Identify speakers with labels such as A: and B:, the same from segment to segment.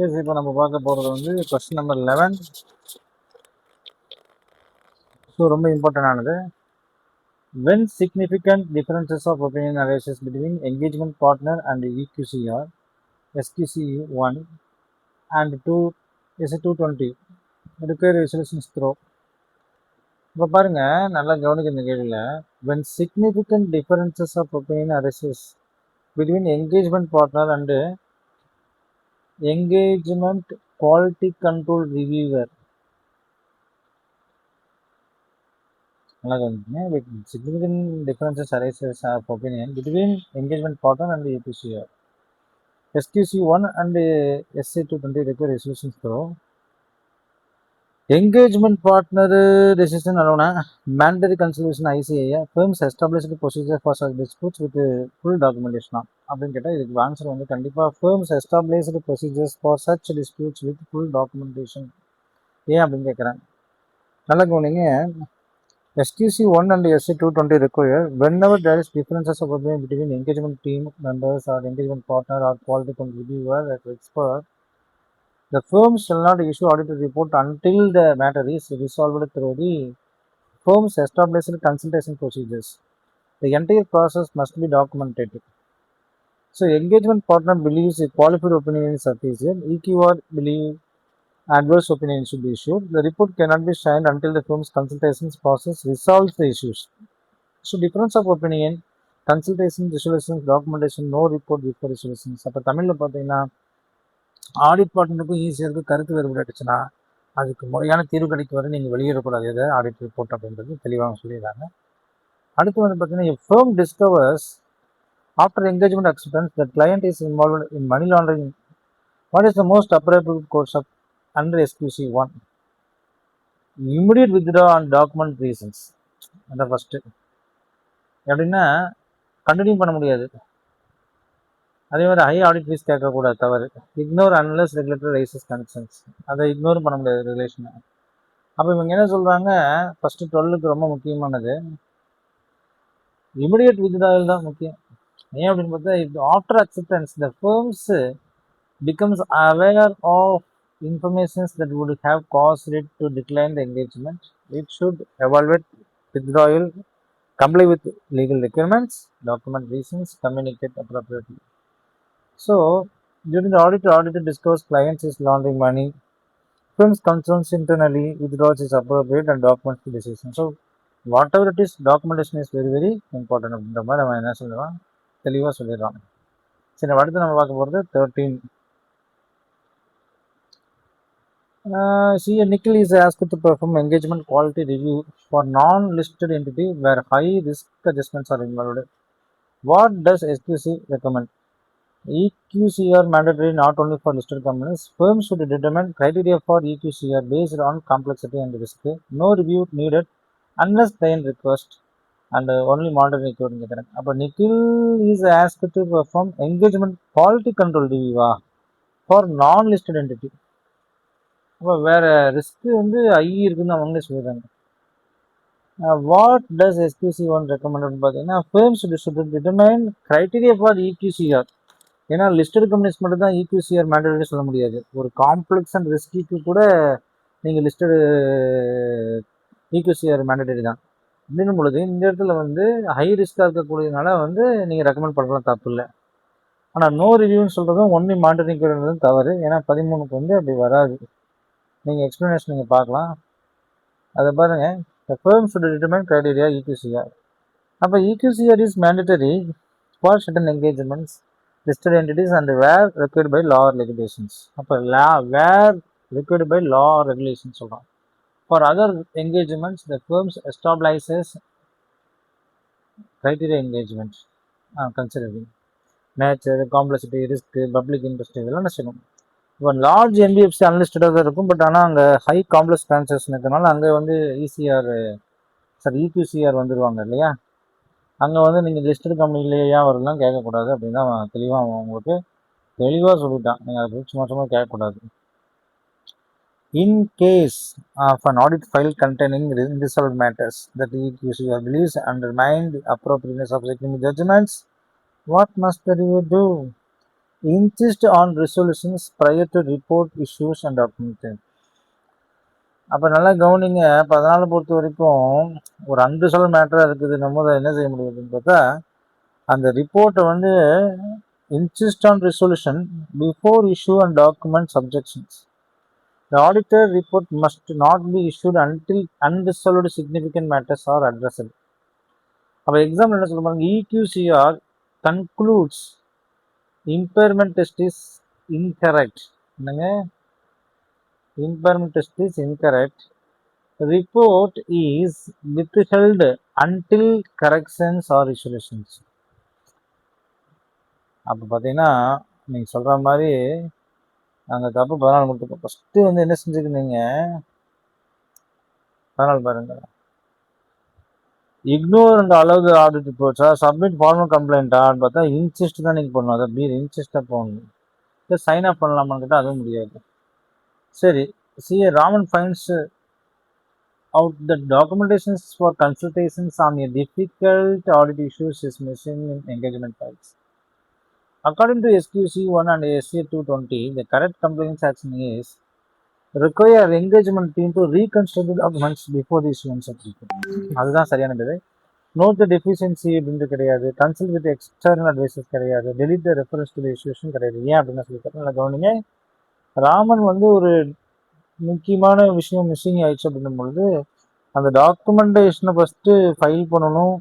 A: S, இப்போ நம்ம பார்க்க போகிறது வந்து கொஸ்டின் நம்பர் 11. ஸோ ரொம்ப இம்பார்ட்டண்டானது. When significant differences of opinion arises between engagement partner and EQCR, SQC1 and 2 is 220 require resolutions through. இப்போ பாருங்க, நல்லா கவனிக்க இந்த கேள்வியில். When significant differences of opinion arises between engagement partner and engagement quality control reviewer, with significant differences arises of opinion between engagement partner and EQCR. SQC1 and SC220 require resolutions through. Engagement partner decision alone, mandatory consultation ICA, firms established procedure for such disputes with full documentation. அப்படின்னு கேட்டால் இதுக்கு answer வந்து கண்டிப்பாக firms established procedures for such disputes with full documentation. ஏன் அப்படின்னு கேட்குறேன், நல்லா கவனிங்க. SQC1 and SC220 require whenever there is differences of opinion between engagement team members or engagement partner or quality control reviewer or expert, the firm shall not issue audited report until the matter is resolved through the firm's established consultation procedures. The entire process must be documented. So engagement partner believes a qualified opinion is sufficient. EQR believes adverse opinion should be issued. The report cannot be signed until the firm's consultations process resolves the issues. So difference of opinion, consultation, resolutions, documentation, no report before resolutions. அப்போ தமிழில் பார்த்தீங்கன்னா audit பார்ட்னருக்கும் ஈஸியாக கருத்து வேறுபட்டுச்சுன்னா அதுக்கு முறையான தீர்வு கிடைக்க வரை நீங்கள் வெளியிடக்கூடாது எதை ஆடிட் ரிப்போர்ட் அப்படின்றது தெளிவாக சொல்லிடுறாங்க. அடுத்து வந்து பார்த்தீங்கன்னா, firm discovers after engagement acceptance that client is involved in money laundering, what is the most appropriate course of under SQC1? Immediate withdraw on document reasons. அதான் ஃபர்ஸ்ட். எப்படின்னா கண்டினியூ பண்ண முடியாது. அதே மாதிரி ஹை ஆடிட் ஃபீஸ் கேட்கக்கூடாது, தவறு. Ignore unless regulatory raises concerns, அதை ignore பண்ண முடியாது ரிலேஷனை. அப்போ இவங்க என்ன சொல்கிறாங்க, ஃபஸ்ட்டு 12க்கு ரொம்ப முக்கியமானது இமிடியேட் வித்ட்ராயல் தான் முக்கியம். ஏன் அப்படின்னு பார்த்தா, after acceptance the firms becomes aware of informations that would have caused it to decline the engagement. It should evaluate withdrawal, comply with legal requirements, document reasons, communicate appropriately. So, during the auditor discovers clients is laundering money, firms concerns internally, withdrawals is appropriate and documents the decision. So, whatever it is, documentation is very very important. அப்படின்ற மாதிரி அவன் என்ன சொல்லுவான், தெளிவாக சொல்லிடுறான். சரி, அடுத்து நம்ம பார்க்க போகிறது 13. Nikhil is asked to perform engagement quality review for non-listed entity where high risk adjustments are involved. What does SQC recommend? EQCR mandatory not only for listed companies. Firms should determine criteria for EQCR based on complexity and risk. No review needed unless client request and only monitoring required. But Nikhil is asked to perform engagement quality control review for non-listed entity. அப்போ வேறு risk வந்து ஐ இருக்குன்னு அவங்களே சொல்லிடுறாங்க. What does SQC1 recommend பார்த்தீங்கன்னா, firms should determine criteria for EQCR. ஏன்னா listed companies மட்டும் தான் EQCR மேண்டேட்டரி சொல்ல முடியாது. ஒரு காம்ப்ளெக்ஸ் அண்ட் ரிஸ்கிக்கு கூட நீங்கள் லிஸ்டடு EQCR மேண்டேட்டரி தான். அப்படின்னும் பொழுது இந்த இடத்துல வந்து ஹை ரிஸ்காக இருக்கக்கூடியதுனால வந்து நீங்கள் ரெக்கமெண்ட் பண்ணுறதுலாம் தப்பு இல்லை. ஆனால் நோ ரிவ்யூன்னு சொல்கிறதும் ஒன்லி மானிட்டரிங் தவறு. ஏன்னா 13க்கு வந்து அப்படி வராது. நீங்கள் எக்ஸ்ப்ளனேஷன் நீங்கள் பார்க்கலாம், அதை பாருங்கள். The firm should determine criteria EQCR. அப்போ EQCR is mandatory for certain engagements, listed entities and where required by law or regulations. அப்போ where required by law or regulations சொல்கிறோம். For other engagements, the firms establishes criteria engagement considering nature, complexity, risk, public interest இதெல்லாம் என்ன செய்யணும். இப்போ large NBFC அன்லிஸ்டடாக தான் இருக்கும். But ஆனால் அங்கே ஹை காம்ப்ளெக்ஸ் டிரான்சாக்ஷன் இருக்கிறனால அங்கே வந்து EQCR வந்துடுவாங்க இல்லையா. அங்கே வந்து நீங்கள் லிஸ்டட் கம்பெனிலேயே வரலாம் கேட்கக்கூடாது அப்படின்னு தான் தெளிவாக உங்களுக்கு தெளிவாக சொல்லிட்டான். நீங்கள் அதை சும்மா சும்மா கேட்கக்கூடாது. In case of an audit file containing unresolved matters that EQCR believes undermine the appropriateness of executive judgments, what must the reviewer do? insist on resolutions prior to report issues and documentation. அப்போ நல்லா கவனிங்க. இப்போ அதனால் பொறுத்த வரைக்கும் ஒரு unresolved மேட்டராக இருக்குதுன்னும் போது என்ன செய்ய முடியும் அப்படின்னு பார்த்தா, அந்த ரிப்போர்ட்டை வந்து insist on resolution before issue and document subjections. The auditor report must not be issued until unresolved significant matters are addressed. அப்போ எக்ஸாம்பிள் என்ன சொல்ல பாருங்க, EQCR concludes impairment test is incorrect. என்னங்க, impairment test is incorrect. Report is withheld until corrections or resolutions. அப்போ பார்த்தீங்கன்னா நீங்கள் சொல்கிற மாதிரி அங்கே தப்பு 14 கொடுத்துருக்கோம். ஃபஸ்ட்டு வந்து என்ன செஞ்சுருந்தீங்க, 14 பாருங்க, ignore and allow the audit ரிப்போர்ட்ஸா, சப்மிட் ஃபார்மல் கம்ப்ளைண்ட்டான்னு பார்த்தா இன்சிஸ்ட் தான் நீங்கள் பண்ணணும். அதை பீர் இன்சிஸ்டாக போகணும். இல்லை சைன் அப் பண்ணலாமான்னு கேட்டால் அதுவும் முடியாது. சரி, CA Raman fines out the documentations for consultations on a difficult audit issues is missing in engagement files. According to SQC 1 and SCA 220, the correct compliance action is require engagement team to reconstruct the documents before the issuance of report. அதுதான் சரியானது. Note the deficiency அப்படின்றது கிடையாது, consult with external advisers கிடையாது, delete the reference to the issuance கிடையாது. ஏன் அப்படின்னு சொல்லிட்டு நல்லா கவனிங்க. ராமன் வந்து ஒரு முக்கியமான விஷயம் மிஸ்ஸிங் ஆயிடுச்சு அப்படின்னும் பொழுது அந்த டாக்குமெண்டேஷனை ஃபஸ்ட்டு ஃபைல் பண்ணணும்,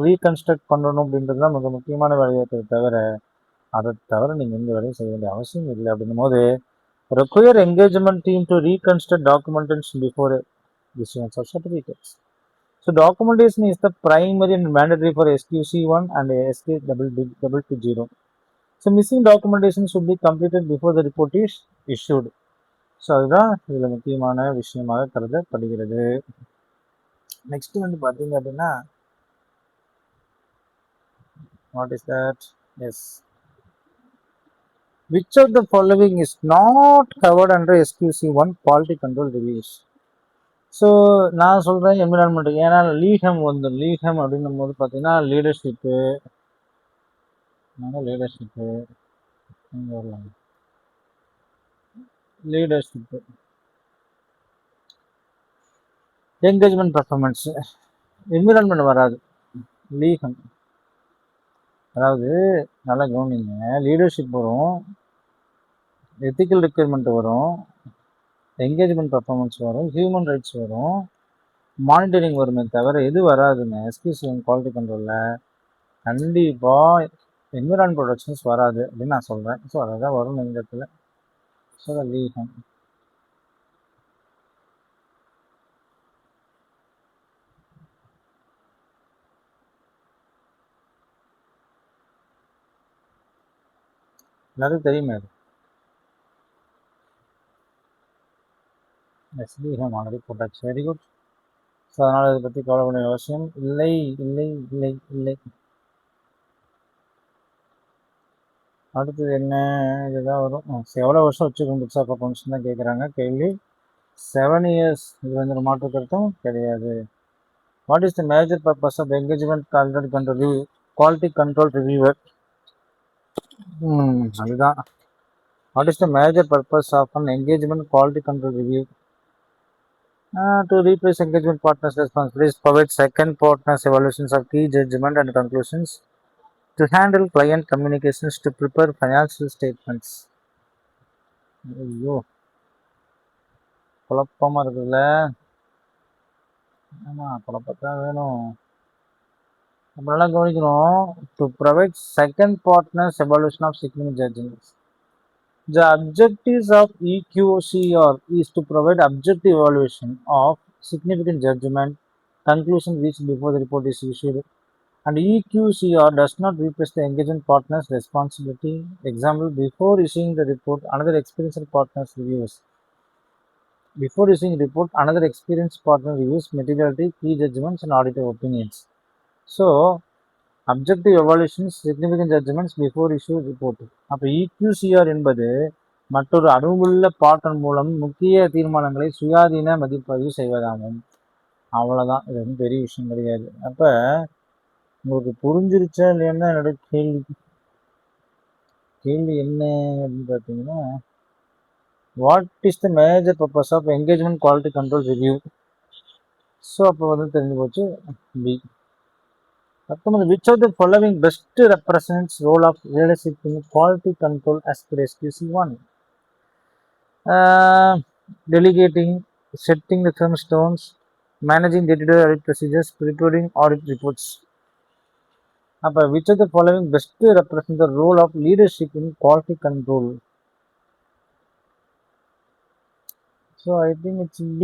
A: ரீகன்ஸ்ட்ரக்ட் பண்ணணும் அப்படின்றது தான் மிக முக்கியமான வேலையை தவிர அதை தவிர நீங்கள் எந்த வேலையும் செய்ய வேண்டிய அவசியம் இல்லை. அப்படின்னும் போது require engagement team to reconstruct documentation before issuance of certificates. So documentation is the primary and mandatory for SQC 1 and SK 220. So missing documentation should be completed before the report is issued. So அதுதான் இதில் முக்கியமான விஷயமாக கருதப்படுகிறது. Next வந்து பார்த்தீங்க அப்படின்னா, what is that? Yes, which of the following is not covered under SQC 1 quality control reviews? So நான் சொல்கிறேன் என்விரான்மெண்ட். ஏன்னா லீகம் வந்து லீகம் அப்படின்னும் போது பார்த்தீங்கன்னா லீடர்ஷிப்பு என்கேஜ்மெண்ட் பர்ஃபார்மன்ஸ், என்விரான்மெண்ட் வராது, லீகம். அதாவது நல்லா கவனிங்க, லீடர்ஷிப் வரும், எத்திக்கல் ரிக்யர்மெண்ட் வரும், என்கேஜ்மெண்ட் பர்ஃபார்மன்ஸ் வரும், ஹியூமன் ரைட்ஸ் வரும், மானிட்டரிங் வருமே தவிர எது வராதுங்க. எஸ்கியூசி குவாலிட்டி கண்ட்ரோலில் கண்டிப்பாக என்விரான் ப்ரொடக்ஷன்ஸ் வராது அப்படின்னு நான் சொல்கிறேன். ஸோ அதை தான் வரும் இந்த இடத்துல. ஸோ லீகம். எல்லாரும் தெரியுமே அது. லீகம் ஆல்ரெடி போட்டாச்சு. Very good. ஸோ அதனால் இதை பற்றி கவலை பண்ண அவசியம் இல்லை இல்லை இல்லை இல்லை. அடுத்தது என்ன, இதுதான் வரும். எவ்வளோ வருஷம் வச்சுக்கணும் புக்ஸ் ஆஃப் அக்கௌண்ட்ஸ் தான் கேட்குறாங்க கேள்வி. 7 years. இது வந்து ஒரு மாற்று கருத்தும் கிடையாது. What is the major purpose of engagement quality control reviewer? அதுதான். What is the major purpose of an engagement quality control review? To replace engagement partners' responsibilities, provide second partners evaluations of key judgment and conclusions, to handle client communications, to prepare financial statements. ஐயோ குழப்பமாக இருக்குதுல்ல. ஆமாம், குழப்பத்தான் வேணும். நம்மளாம் கவனிக்கணும். To provide second partners evaluation of significant judgements. The objectives of EQCR is to provide objective evaluation of significant judgment conclusion reached before the report is issued, and EQCR does not replace the engagement partner's responsibility. Example, before issuing the report, another experienced partner's reviews. Before issuing report, another experienced partner reviews materiality, key judgments and auditor opinions. So objective evaluations, significant judgements before issue report. அப்போ இக்யூசிஆர் என்பது மற்றொரு அனுபவமுள்ள partner மூலம் முக்கிய தீர்மானங்களை சுயாதீன மதிப்பதிவு செய்வதாகும். அவ்வளோதான், இது வந்து பெரிய விஷயம் கிடையாது. அப்போ உங்களுக்கு புரிஞ்சிருச்சா இல்லைன்னா என்னோட கேள்வி. கேள்வி என்ன அப்படின்னு பார்த்தீங்கன்னா, what is the major purpose of engagement quality control review? So அப்போ வந்து தெரிஞ்சு போச்சு B. 19 which of the following best represents role of leadership in quality control as per SQC 1? Delegating, setting the firm stones, managing day-to-day audit procedures, preparing audit reports. அப்போ which of the following best represent the role of leadership in quality control? So I think it's B.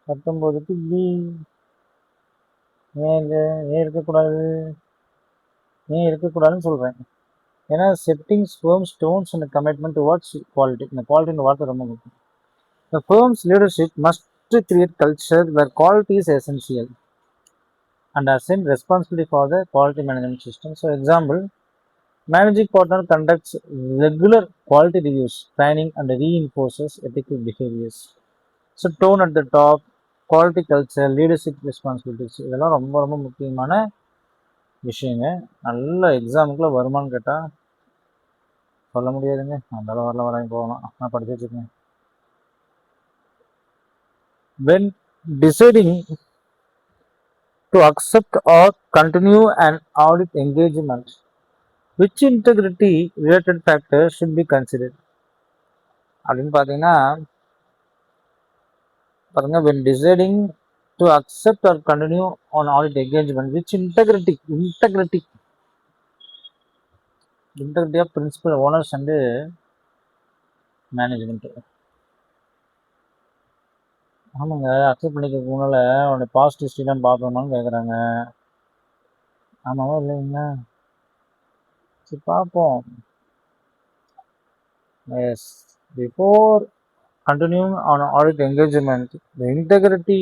A: 19க்கு B. ஏன் இருக்கக்கூடாதுன்னு சொல்கிறேன். ஏன்னா settings firm stones and commitment towards quality. இந்த குவாலிட்டின்ற வார்த்தை ரொம்ப முக்கியம். The firm's leadership must create culture where quality is essential and assume responsibility for the quality management system. So example, managing partner conducts regular quality reviews, training and reinforces ethical behaviors. So tone at the top, quality culture, leadership responsibilities, இதெல்லாம் ரொம்ப ரொம்ப முக்கியமான விஷயங்க. நல்ல எக்ஸாமுக்குள்ள வருமானு கேட்டால் சொல்ல முடியாதுங்க. அந்த வரலாம் போகலாம். நான் படிச்சு வச்சுருக்கேன். When deciding to accept or continue an audit engagement, which integrity related factors should be considered? அப்படின்னு பார்த்தீங்கன்னா பாருங்க, when deciding to accept or continue on audit engagement, which integrity of principal owners and management. ஆமாங்க, accept பண்ணிக்கிறதுக்கு முன்னால உன்னோட past ஹிஸ்ட்ரிலாம் பார்க்கணுமான்னு கேட்குறாங்க. ஆமாவா இல்லைங்களா? சரி பார்ப்போம். Yes, before continuing on audit engagement, the integrity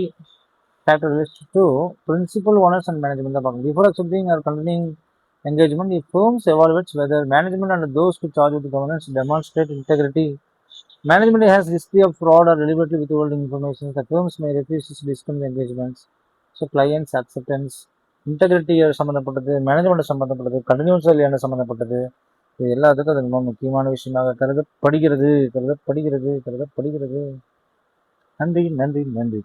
A: factor relates to principal owners and management. Before accepting or continuing engagement, the firms evaluates whether management and those who charge with the governance demonstrate integrity. Management has history of fraud or deliberately withholding information. The firms may refuse to discontinue engagements. So clients acceptance, integrity சம்மந்தப்பட்டது, management சம்மந்தப்பட்டது, continuous இல்லையான சம்மந்தப்பட்டது, இது எல்லாத்துக்கும் அது ரொம்ப முக்கியமான விஷயமாக கருதப்படுகிறது. நன்றி.